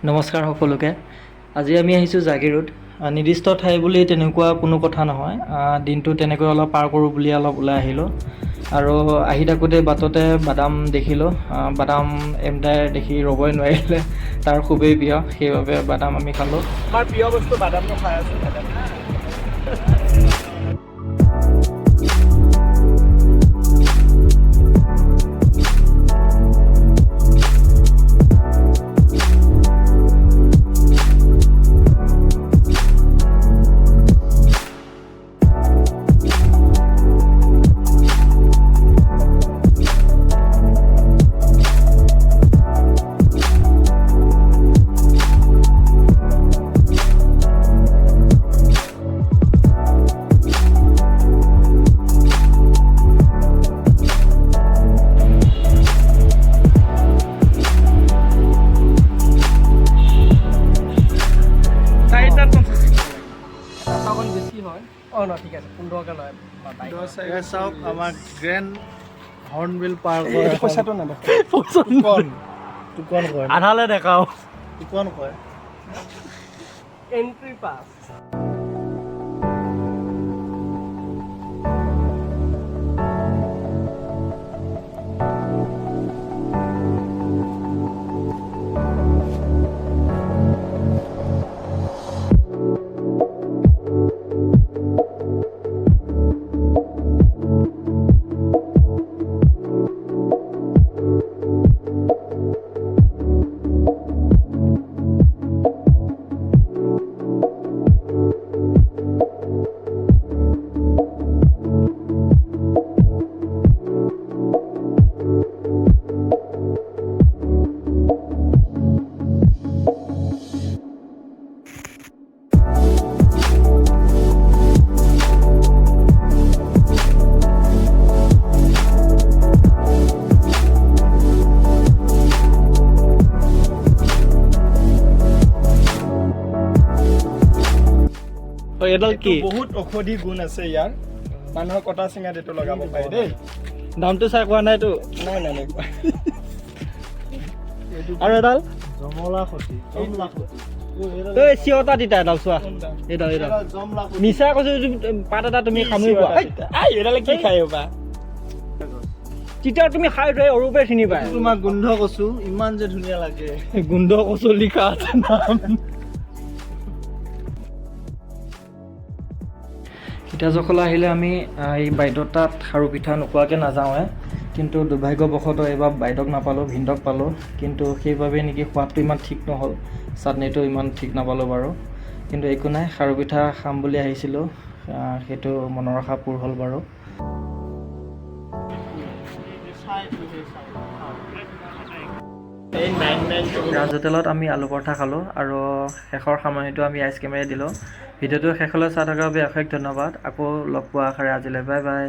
নমস্কাৰ সকলোকে। আজি আমি আহিছোঁ জাগিৰোড। নিৰ্দিষ্ট ঠাই বুলি তেনেকুৱা কোনো কথা নহয়, দিনটো তেনেকৈ অলপ পাৰ কৰোঁ বুলি অলপ ওলাই আহিলোঁ। আৰু আহি থাকোঁতে বাটতে বাদাম দেখিলোঁ। বাদাম এমদাই দেখি ৰ'বই নোৱাৰিলে, তাৰ খুবেই প্ৰিয়, সেইবাবে বাদাম আমি খালোঁ। আমাৰ প্ৰিয় বস্তু বাদামটো খাই আছোঁ। ঠিক আছে 15কে লয়। চাওক আমাৰ গ্ৰেণ্ড হৰ্ণবিল পাৰ্ক পইচাটো নেদেখে। টুকন কয় আধালে দেখাওঁ। টুকন কয় এন্ট্ৰি পাছ। এডাল কি? বহুত ঔষধি গুণ আছে ইয়াৰ। মানুহৰ কটা চিঙাত এইটো লগাব পাৰি দেই। দামটো চাই কোৱা নাইতো। নাই। আৰু এডাল জমলা খতি চিঞতা তিতা এডাল চোৱা। এডাল মিছা কৈছো, পাত এটা তুমি খামুৰি পোৱা। এইডালে কি খাই বা তিতা তুমি খাই থৈ অৰূপে চিনি পায়। তোমাক গোন্ধ কচু ইমান যে ধুনীয়া লাগে। গোন্ধ কচু লিখা আছে নাম। সীতাজখলা আহিলে আমি এই বাইদেউ তাত খাৰু পিঠা নোখোৱাকৈ নাযাওঁৱে, কিন্তু দুৰ্ভাগ্যবশতঃ এইবাৰ বাইদেউক নাপালোঁ, ভিনদক পালোঁ। কিন্তু সেইবাবে নেকি সোৱাদটো ইমান ঠিক নহ'ল, চাটনিটো ইমান ঠিক নাপালোঁ বাৰু। কিন্তু একো নাই, খাৰু পিঠা খাম বুলি আহিছিলোঁ, সেইটো মনৰ আশা পূৰ হ'ল বাৰু। ৰাজ হোটেলত আমি আলু পৰঠা খালোঁ আৰু শেষৰ সামৰণিটো আমি আইচক্ৰীমেৰে দিলোঁ। ভিডিঅ'টো শেষলৈ চাই থকাৰ বাবে অশেষ ধন্যবাদ। আকৌ লগ পোৱা আশাৰে আজিলৈ বাই বাই।